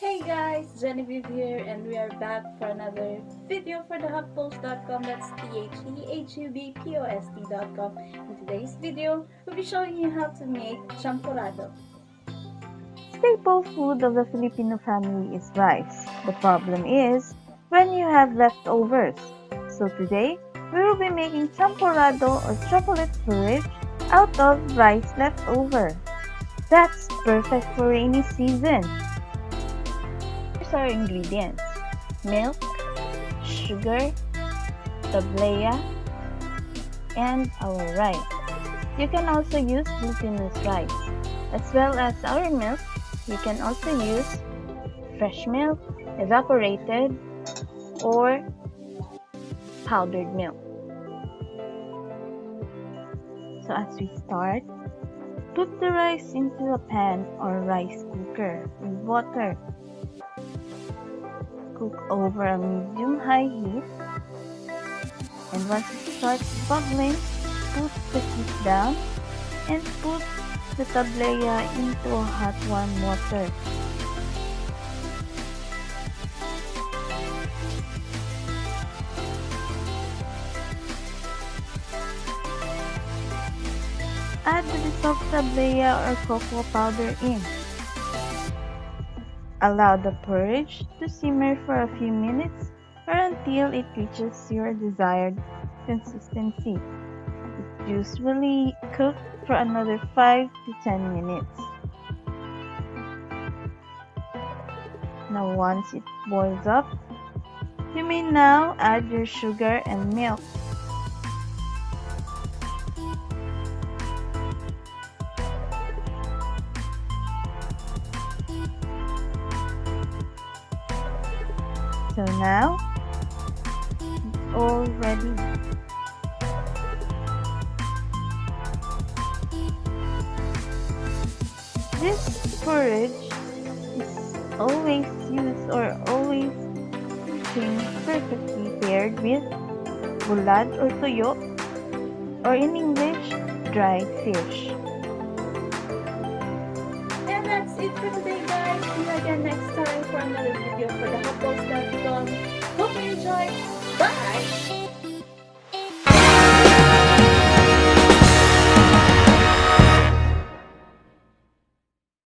Hey guys, Genevieve here, and we are back for another video for TheHubPost.com. That's TheHubPost.com. In today's video, we'll be showing you how to make champorado. Staple food of the Filipino family is rice. The problem is when you have leftovers. So today, we will be making champorado or chocolate porridge out of rice leftover. That's perfect for rainy season. Here's our ingredients: milk, sugar, tableya, and our rice. You can also use glutinous rice. As well as our milk, you can also use fresh milk, evaporated, or powdered milk. So as we start, put the rice into a pan or rice cooker with water. Cook over a medium-high heat, and once it starts bubbling, put the heat down and put the tableya into a hot warm water. Add the dissolved tableya or cocoa powder in. Allow the porridge to simmer for a few minutes or until it reaches your desired consistency. It usually cooks for another 5 to 10 minutes. Now once it boils up, you may now add your sugar and milk. So now, it's all ready. This porridge is always used or always eating perfectly paired with Bulad or Tuyo, or in English, dried fish. And that's it for today guys. See you again next time for another video for the